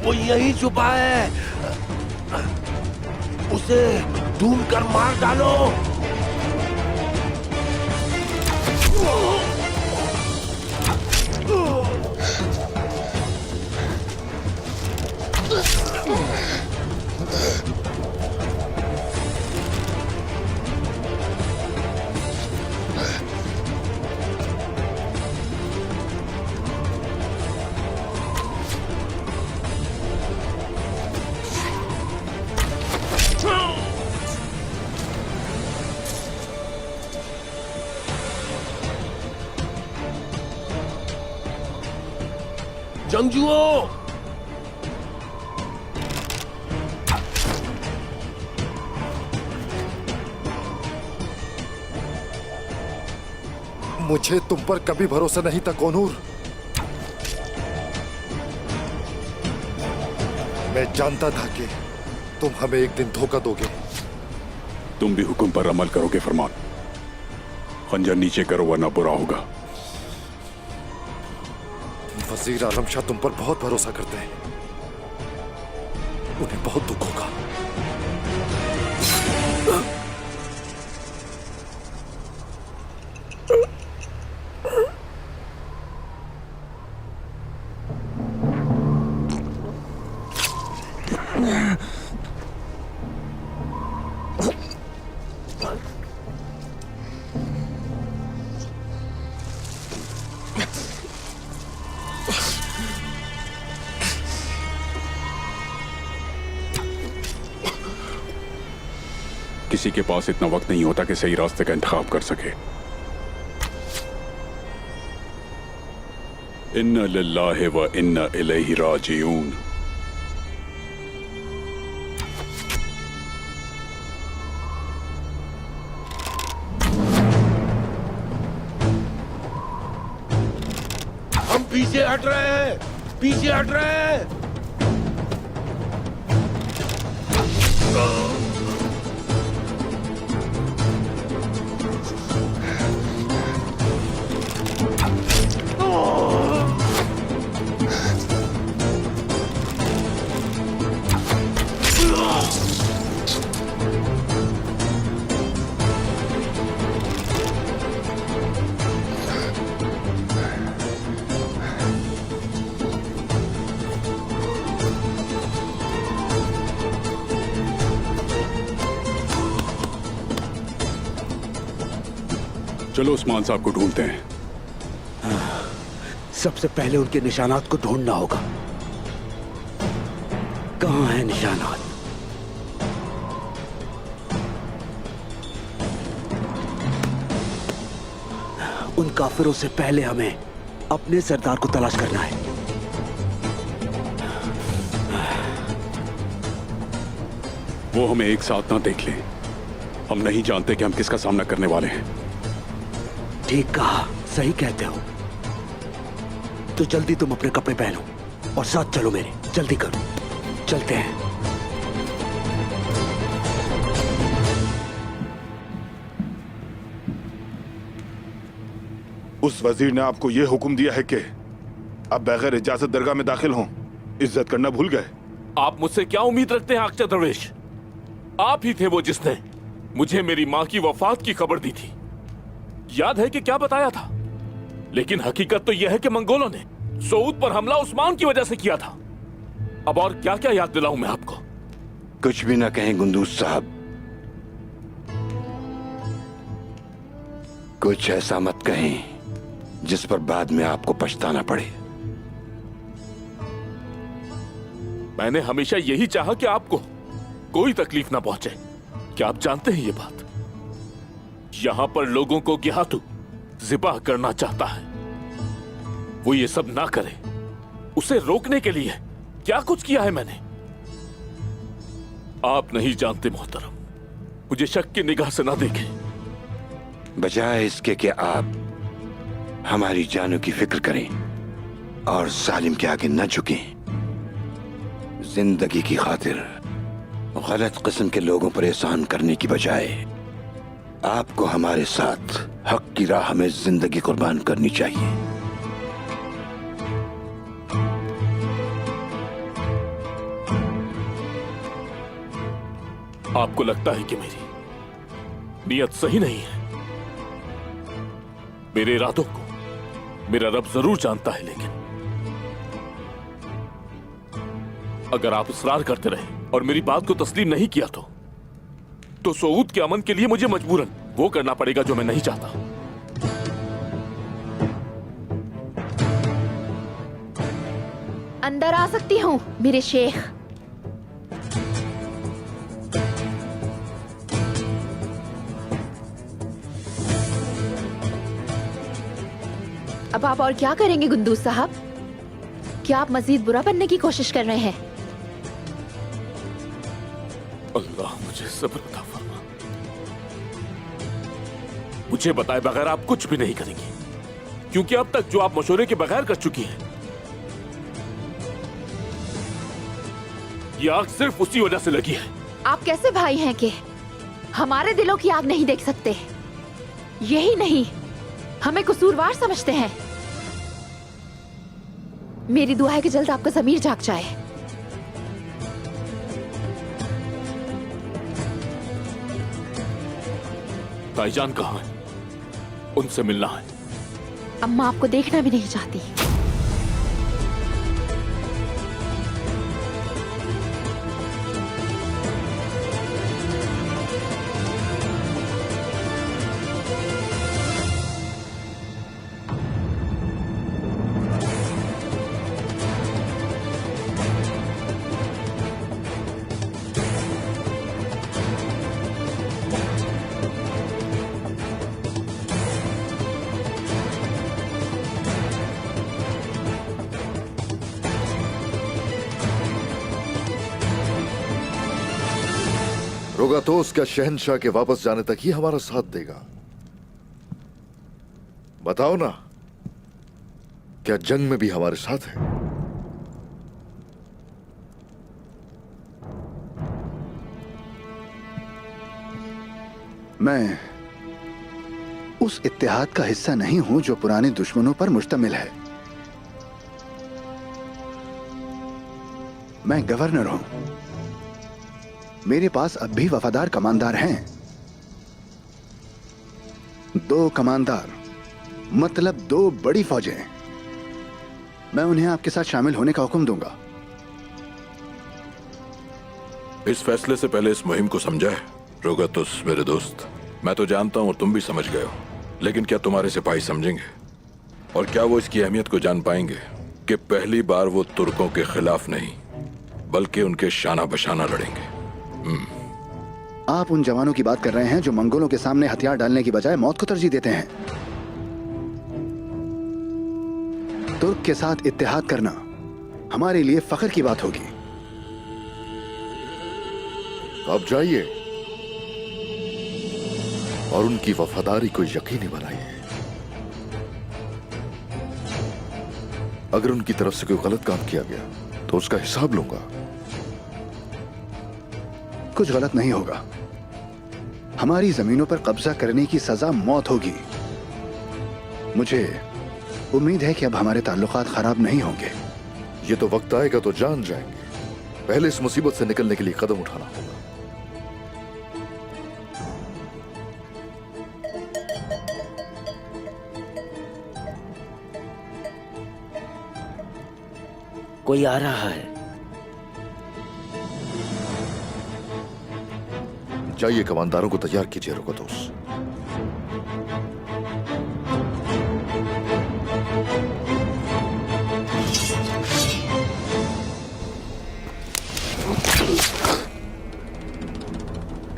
वो यहीं छुपा है, उसे ढूंढ कर मार डालो। जंगजुओं, मुझे तुम पर कभी भरोसा नहीं था कोनूर। मैं जानता था कि तुम हमें एक दिन धोखा दोगे। तुम भी हुक्म पर अमल करोगे फरमान। खंजर नीचे करो वरना बुरा होगा। वजीर आलम शाह तुम पर बहुत भरोसा करते हैं, उन्हें बहुत दुख होगा। किसी के पास इतना वक्त नहीं होता कि सही रास्ते का इंतखाब कर सके। इन्ना लिल्लाहि व इन्ना इलैहि राजिऊन। हम पीछे हट रहे हैं, पीछे हट रहे हैं। चलो उस्मान साहब को ढूंढते हैं। सबसे पहले उनके निशानात को ढूंढना होगा। कहाँ है निशानात? उन काफिरों से पहले हमें अपने सरदार को तलाश करना है। वो हमें एक साथ ना देख लें। हम नहीं जानते कि हम किसका सामना करने वाले हैं। ठीक कहा, सही कहते हो। तो जल्दी तुम अपने कपड़े पहनो और साथ चलो मेरे। जल्दी करो, चलते हैं। उस वजीर ने आपको यह हुक्म दिया है कि आप बगैर इजाजत दरगाह में दाखिल हों। इज्जत करना भूल गए। आप मुझसे क्या उम्मीद रखते हैं आकचा दरवेश? आप ही थे वो जिसने मुझे मेरी माँ की वफात की खबर दी थी। याद है कि क्या बताया था? लेकिन हकीकत तो यह है कि मंगोलों ने सऊद पर हमला उस्मान की वजह से किया था। अब और क्या क्या याद दिलाऊं मैं आपको? कुछ भी ना कहें गुंदूस साहब। कुछ ऐसा मत कहें जिस पर बाद में आपको पछताना पड़े। मैंने हमेशा यही चाहा कि आपको कोई तकलीफ ना पहुंचे। क्या आप जानते हैं ये बात? यहां पर लोगों को गिहातू ज़िबाह करना चाहता है। वो ये सब ना करे, उसे रोकने के लिए क्या कुछ किया है मैंने। आप नहीं जानते मोहतरम। मुझे शक की निगाह से ना देखें। बजाय इसके कि आप हमारी जानों की फिक्र करें और जालिम के आगे न झुकें, जिंदगी की खातिर गलत किस्म के लोगों पर एहसान करने की बजाय आपको हमारे साथ हक की राह में जिंदगी कुर्बान करनी चाहिए। आपको लगता है कि मेरी नीयत सही नहीं है। मेरे इरादों को मेरा रब जरूर जानता है, लेकिन अगर आप इसरार करते रहे और मेरी बात को तस्लीम नहीं किया तो सऊद के अमन के लिए मुझे मजबूरन वो करना पड़ेगा जो मैं नहीं चाहता। अंदर आ सकती हूँ मेरे शेख? अब आप और क्या करेंगे गुंदूज साहब? क्या आप मजीद बुरा बनने की कोशिश कर रहे हैं? अल्लाह मुझे सब्र अता फरमा। मुझे बताए बगैर आप कुछ भी नहीं करेंगी, क्योंकि अब तक जो आप मशवरे के बगैर कर चुकी हैं, ये आग सिर्फ उसी वजह से लगी है। आप कैसे भाई हैं कि हमारे दिलों की आग नहीं देख सकते? यही नहीं, हमें कसूरवार समझते हैं। मेरी दुआ है कि जल्द आपका ज़मीर जाग जाए। भाईजान कहाँ है? उनसे मिलना है। अम्मा आपको देखना भी नहीं चाहती। रोगातोस क्या शहंशाह के वापस जाने तक ही हमारा साथ देगा? बताओ ना, क्या जंग में भी हमारे साथ है? मैं उस इत्तेहाद का हिस्सा नहीं हूं जो पुराने दुश्मनों पर मुश्तमिल है। मैं गवर्नर हूं। मेरे पास अब भी वफादार कमांडर हैं। 2 कमांडर मतलब 2 बड़ी फौजें। मैं उन्हें आपके साथ शामिल होने का हुक्म दूंगा। इस फैसले से पहले इस मुहिम को समझा है रोगातोस मेरे दोस्त? मैं तो जानता हूं और तुम भी समझ गए हो, लेकिन क्या तुम्हारे सिपाही समझेंगे? और क्या वो इसकी अहमियत को जान पाएंगे कि पहली बार वो तुर्कों के खिलाफ नहीं बल्कि उनके शाना बशाना लड़ेंगे? आप उन जवानों की बात कर रहे हैं जो मंगोलों के सामने हथियार डालने की बजाय मौत को तरजीह देते हैं। तुर्क के साथ इत्तेहाद करना हमारे लिए फख्र की बात होगी। अब जाइए और उनकी वफादारी को यकीनी बनाइए। अगर उनकी तरफ से कोई गलत काम किया गया तो उसका हिसाब लूंगा। कुछ गलत नहीं होगा। हमारी जमीनों पर कब्जा करने की सजा मौत होगी। मुझे उम्मीद है कि अब हमारे ताल्लुकात खराब नहीं होंगे। ये तो वक्त आएगा तो जान जाएंगे। पहले इस मुसीबत से निकलने के लिए कदम उठाना होगा। कोई आ रहा है। जाइए, कमांडरों को तैयार कीजिए रोगातोस।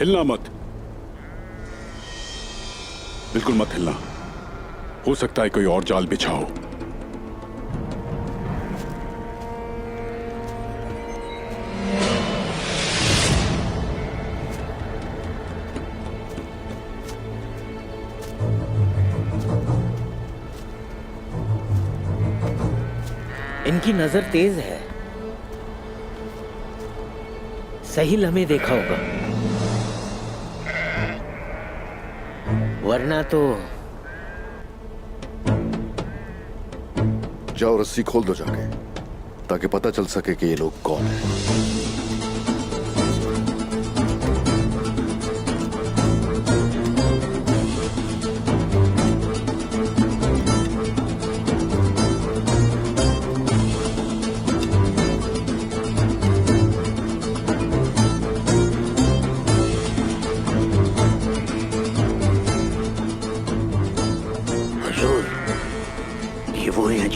हिलना मत, बिल्कुल मत हिलना। हो सकता है कोई और जाल बिछा हो। इनकी नजर तेज है, सही लम्हे देखा होगा, वरना तो। जाओ, रस्सी खोल दो जाके, ताकि पता चल सके कि ये लोग कौन हैं।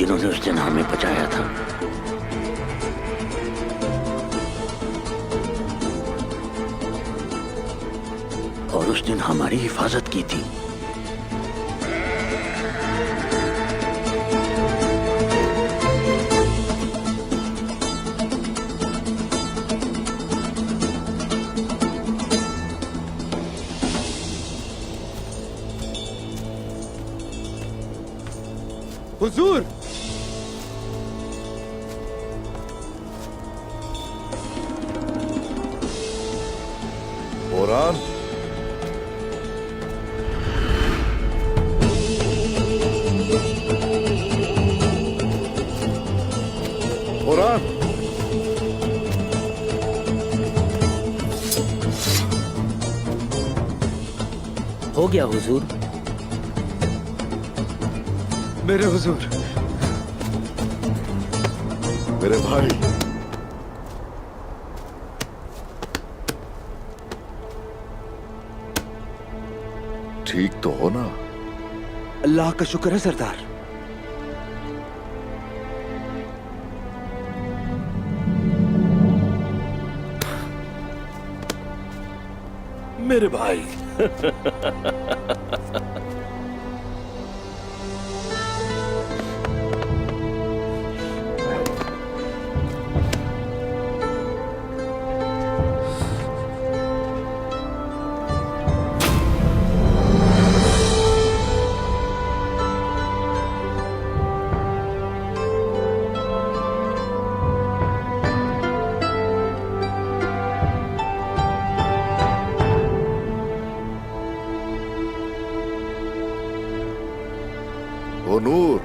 जिन्होंने उस दिन हमें बचाया था। और उस दिन हमारी हिफाजत की थी। हुजूर, बोरान, बोरान, हो गया हुजूर। मेरे हुजूर, मेरे भाई, ठीक तो हो ना? अल्लाह का शुक्र है सरदार। मेरे भाई। ओ नूर,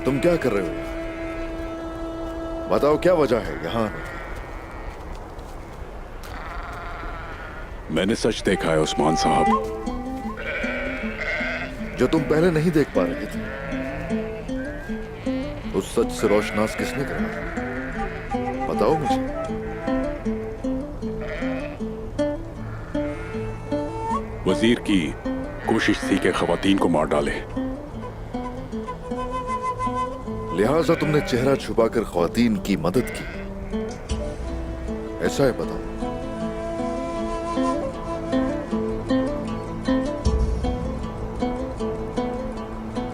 तुम क्या कर रहे हो? बताओ क्या वजह है यहां आने की? मैंने सच देखा है उस्मान साहब। जो तुम पहले नहीं देख पा रहे थे, उस सच से रोशनास किसने करा? बताओ मुझे। वजीर की कोशिश थी कि खवातीन को मार डाले। लिहाजा तुमने चेहरा छुपाकर ख्वातीन की मदद की, ऐसा है? बताओ।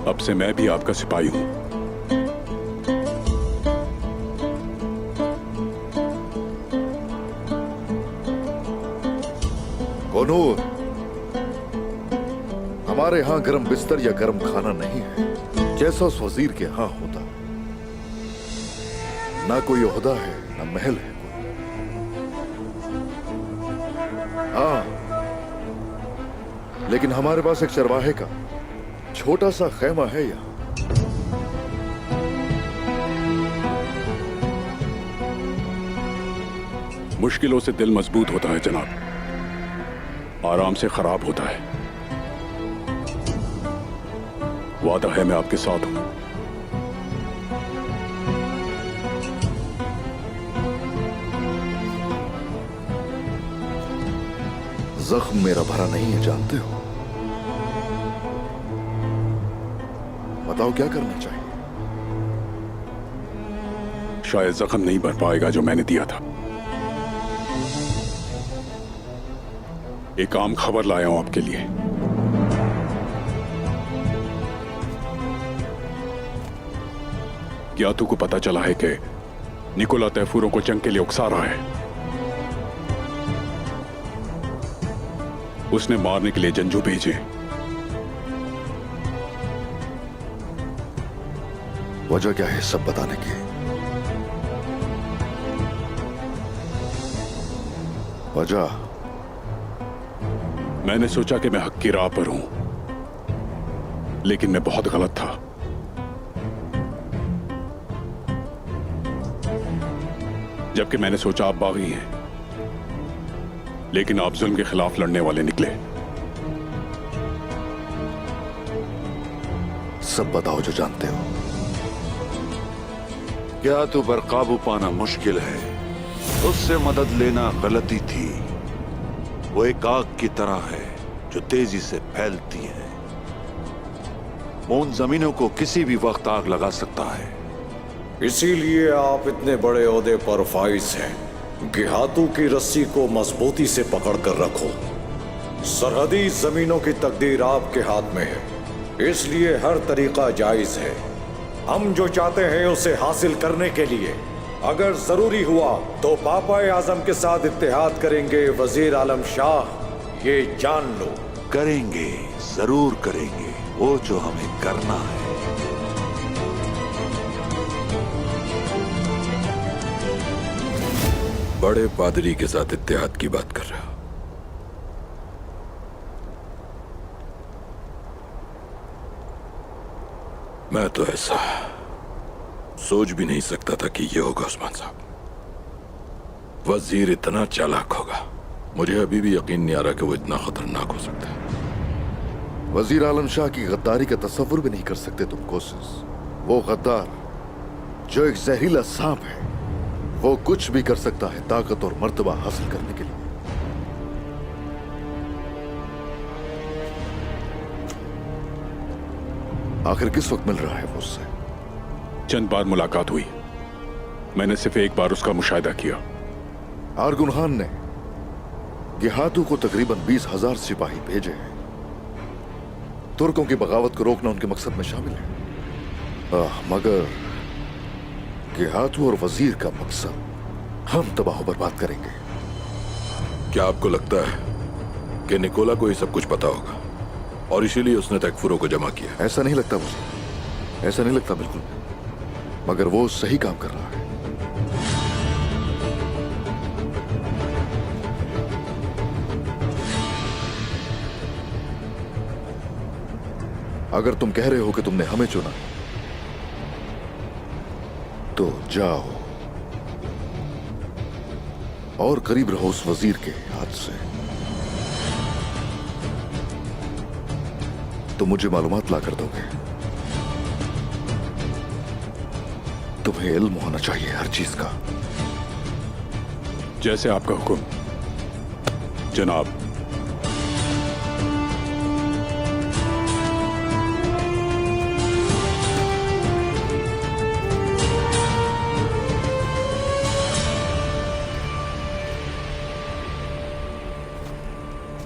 अब से मैं भी आपका सिपाही हूं। नूर, हमारे यहां गर्म बिस्तर या गर्म खाना नहीं है जैसा उस वजीर के यहां होता। ना कोई ओहदा है, ना महल है। हाँ, लेकिन हमारे पास एक चरवाहे का छोटा सा खैमा है यहां। मुश्किलों से दिल मजबूत होता है जनाब, आराम से खराब होता है। वादा है मैं आपके साथ हूं। जख्म मेरा भरा नहीं है, जानते हो? बताओ क्या करना चाहिए? शायद जख्म नहीं भर पाएगा जो मैंने दिया था। एक आम खबर लाया हूं आपके लिए। ग्यातू को पता चला है कि निकोला तैफूरों को जंग के लिए उकसा रहा है। उसने मारने के लिए जंजू भेजे। वजह क्या है सब बताने की? वजह? मैंने सोचा कि मैं हक की राह पर हूं, लेकिन मैं बहुत गलत था। जबकि मैंने सोचा आप बागी हैं, लेकिन आप जुल्म के खिलाफ लड़ने वाले निकले। सब बताओ जो जानते हो। क्या तो पर काबू पाना मुश्किल है, उससे मदद लेना गलती थी। वो एक आग की तरह है जो तेजी से फैलती है। उन जमीनों को किसी भी वक्त आग लगा सकता है। इसीलिए आप इतने बड़े ओहदे पर फाइज हैं। गिहातू की रस्सी को मजबूती से पकड़कर रखो। सरहदी जमीनों की तकदीर आपके हाथ में है, इसलिए हर तरीका जायज है। हम जो चाहते हैं उसे हासिल करने के लिए अगर जरूरी हुआ तो पापा आजम के साथ इत्तेहाद करेंगे। वजीर आलम शाह, ये जान लो। करेंगे, जरूर करेंगे वो जो हमें करना है। बड़े पादरी के साथ इत्तेहाद की बात कर रहा हूं। मैं तो ऐसा सोच भी नहीं सकता था कि ये होगा उस्मान साहब। वजीर इतना चालाक होगा, मुझे अभी भी यकीन नहीं आ रहा कि वो इतना खतरनाक हो सकता है। वजीर आलम शाह की गद्दारी का तस्वुर भी नहीं कर सकते तुम कोशिश। वो गद्दार जो एक जहरीला सांप है, वो कुछ भी कर सकता है ताकत और मर्तबा हासिल करने के लिए। आखिर किस वक्त मिल रहा है वो उससे? चंद बार मुलाकात हुई, मैंने सिर्फ एक बार उसका मुशाहिदा किया। आरगुन खान ने गिहातू को तकरीबन 20,000 सिपाही भेजे हैं। तुर्कों की बगावत को रोकना उनके मकसद में शामिल है। मगर गिहातू और वजीर का मकसद हम तबाह बर्बाद करेंगे। क्या आपको लगता है कि निकोला को ये सब कुछ पता होगा और इसीलिए उसने तकफुरों को जमा किया? ऐसा नहीं लगता मुझे, ऐसा नहीं लगता बिल्कुल, मगर वो सही काम कर रहा है। अगर तुम कह रहे हो कि तुमने हमें चुना तो जाओ और करीब रहो उस वजीर के हाथ से। तो मुझे मालूमात ला कर दोगे। तुम्हें इल्म होना चाहिए हर चीज का। जैसे आपका हुक्म जनाब।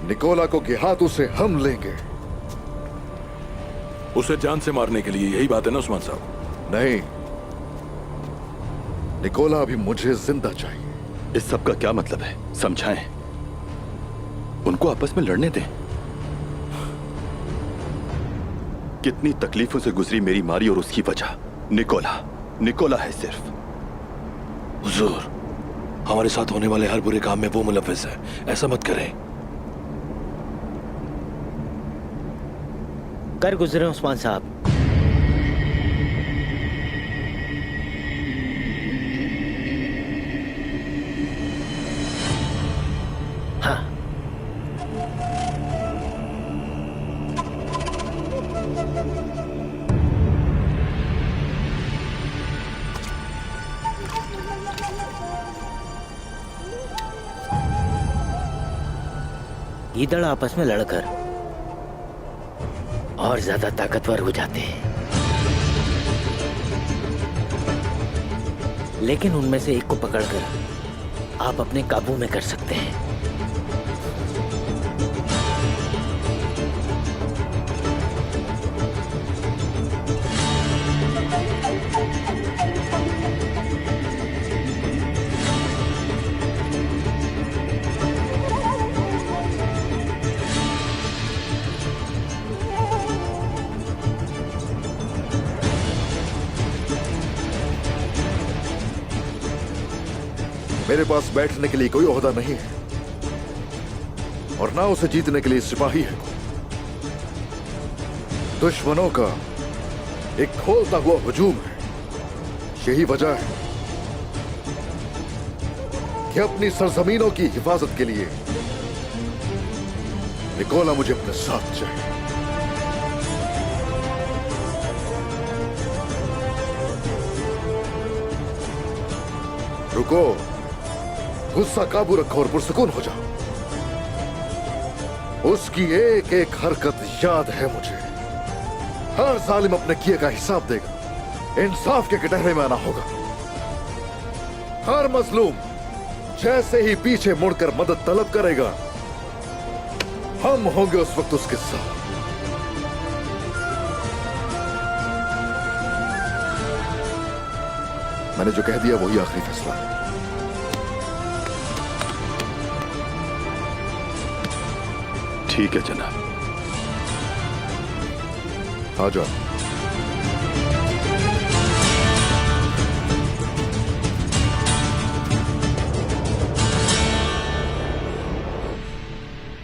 निकोला को गिहातू से हम लेंगे। उसे जान से मारने के लिए, यही बात है ना उस्मान साहब? नहीं, निकोला अभी मुझे जिंदा चाहिए। इस सब का क्या मतलब है? समझाएं, उनको आपस में लड़ने दें। कितनी तकलीफों से गुजरी मेरी मारी और उसकी वजह निकोला है सिर्फ। हुजूर, हमारे साथ होने वाले हर बुरे काम में वो मुलव्विस है, ऐसा मत करें। कर गुजरे उस्मान साहब। हाँ, गीदड़ आपस में लड़कर और ज्यादा ताकतवर हो जाते हैं, लेकिन उनमें से एक को पकड़कर आप अपने काबू में कर सकते हैं। मेरे पास बैठने के लिए कोई ओहदा नहीं है और ना उसे जीतने के लिए सिपाही है। दुश्मनों का एक खोलता हुआ हुजूम है। यही वजह है कि अपनी सरजमीनों की हिफाजत के लिए निकोला मुझे अपने साथ चाहिए। रुको, गुस्सा काबू रखो और पुरसुकून हो जाओ। उसकी एक एक हरकत याद है मुझे। हर जालिम अपने किए का हिसाब देगा, इंसाफ के कटहरे में आना होगा। हर मजलूम जैसे ही पीछे मुड़कर मदद तलब करेगा, हम होंगे उस वक्त उसके साथ। मैंने जो कह दिया वही आखिरी फैसला है। ठीक है जनाब। आ जाओ।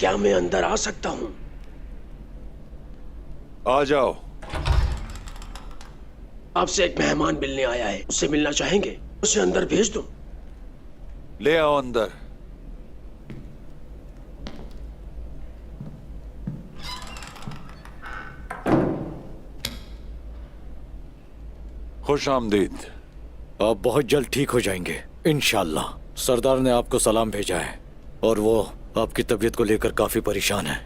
क्या मैं अंदर आ सकता हूं? आ जाओ। आपसे एक मेहमान मिलने आया है, उससे मिलना चाहेंगे? उसे अंदर भेज दो। ले आओ अंदर। खुश आमदीद। आप बहुत जल्द ठीक हो जाएंगे इंशाल्लाह। सरदार ने आपको सलाम भेजा है और वो आपकी तबीयत को लेकर काफी परेशान है।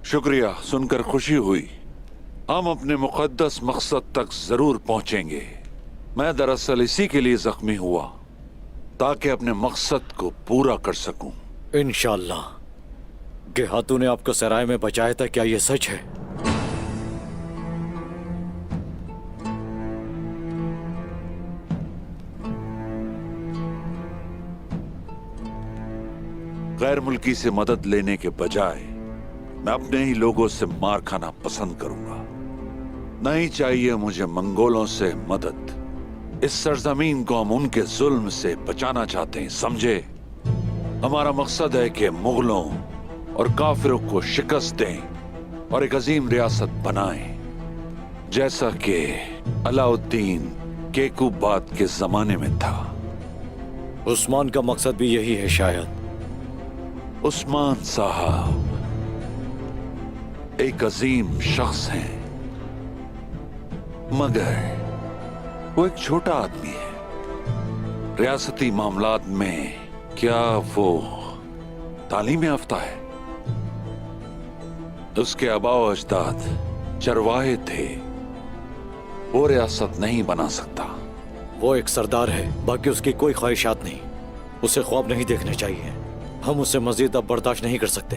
शुक्रिया, सुनकर खुशी हुई। हम अपने मुकद्दस मकसद तक जरूर पहुंचेंगे। मैं दरअसल इसी के लिए जख्मी हुआ ताकि अपने मकसद को पूरा कर सकूं। इंशाल्लाह। गेहातू ने आपको सराय में बचाया था, क्या ये सच है? गैर मुल्की से मदद लेने के बजाय मैं अपने ही लोगों से मार खाना पसंद करूंगा। नहीं चाहिए मुझे मंगोलों से मदद। इस सरजमीन को हम उनके जुल्म से बचाना चाहते हैं, समझे? हमारा मकसद है कि मुगलों और काफिरों को शिकस्त दें और एक अजीम रियासत बनाएं, जैसा कि अलाउद्दीन केकूबाद के जमाने में था। उस्मान का मकसद भी यही है शायद। उस्मान साहब एक अजीम शख्स हैं, मगर वो एक छोटा आदमी है। रियासती मामलात में क्या वो तालीम याफ्ता है? उसके आबाओ अजदाद चरवाहे थे। वो रियासत नहीं बना सकता। वो एक सरदार है, बाकी उसकी कोई ख्वाहिशात नहीं। उसे ख्वाब नहीं देखने चाहिए। हम उसे मजीद अब बर्दाश्त नहीं कर सकते।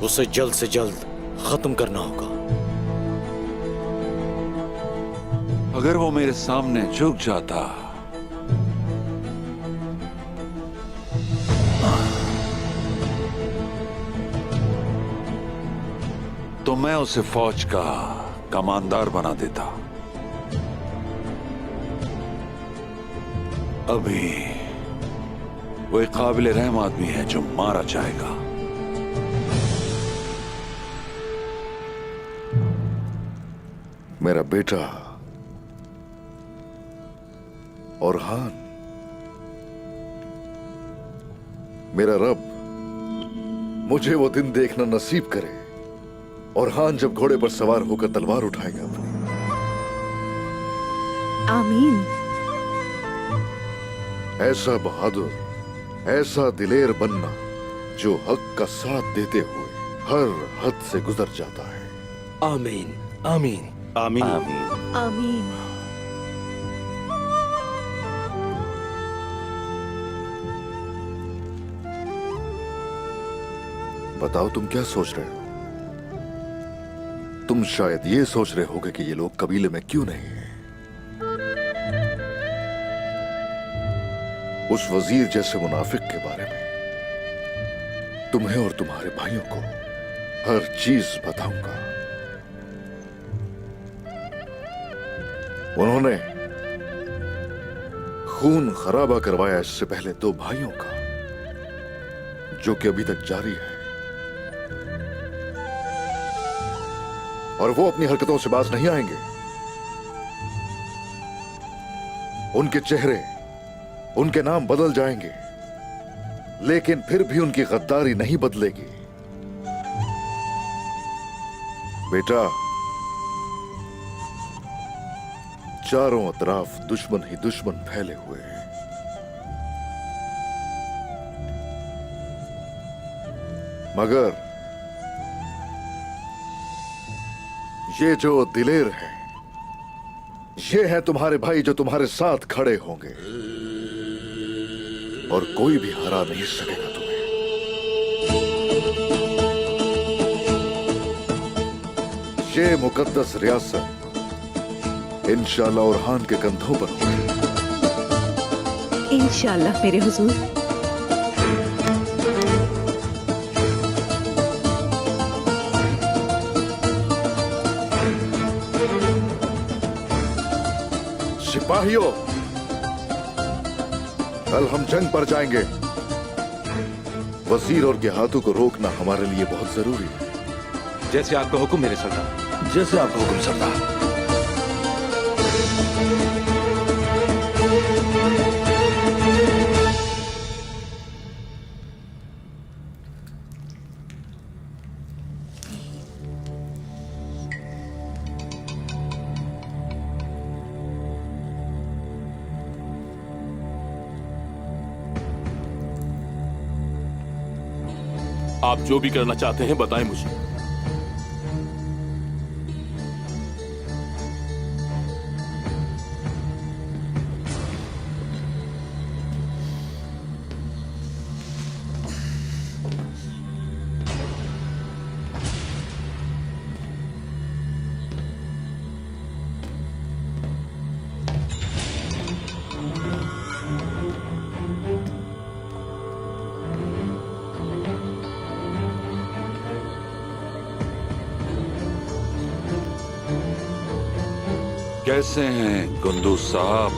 उसे जल्द से जल्द खत्म करना होगा। अगर वो मेरे सामने झुक जाता तो मैं उसे फौज का कमांडर बना देता। अभी वो एक काबिल रहम आदमी है जो मारा जाएगा। मेरा बेटा औरहान, मेरा रब मुझे वो दिन देखना नसीब करे औरहान जब घोड़े पर सवार होकर तलवार उठाएगा अपनी। आमीन। ऐसा बहादुर, ऐसा दिलेर बनना जो हक का साथ देते हुए हर हद से गुजर जाता है। आमीन। आमीन। आमीन। आमीन। बताओ तुम क्या सोच रहे हो? तुम शायद ये सोच रहे होगे कि ये लोग कबीले में क्यों नहीं हैं। उस वजीर जैसे मुनाफिक के बारे में तुम्हें और तुम्हारे भाइयों को हर चीज बताऊंगा। उन्होंने खून खराबा करवाया इससे पहले 2 भाइयों का, जो कि अभी तक जारी है, और वो अपनी हरकतों से बाज नहीं आएंगे। उनके चेहरे, उनके नाम बदल जाएंगे लेकिन फिर भी उनकी गद्दारी नहीं बदलेगी। बेटा, चारों तरफ दुश्मन ही दुश्मन फैले हुए हैं। मगर ये जो दिलेर है, ये है तुम्हारे भाई जो तुम्हारे साथ खड़े होंगे और कोई भी हरा नहीं सकेगा तुम्हें। ये मुकद्दस रियासत इंशाल्लाह ओरहान के कंधों पर होगी। इंशाल्लाह मेरे हुजूर। सिपाहियों, कल हम जंग पर जाएंगे। वजीर और गेहातू को रोकना हमारे लिए बहुत जरूरी है। जैसे आपका हुक्म मेरे सरदार। जैसे आपका हुक्म सरदार। आप जो भी करना चाहते हैं बताएं मुझे। कैसे हैं कुंदूज साहब?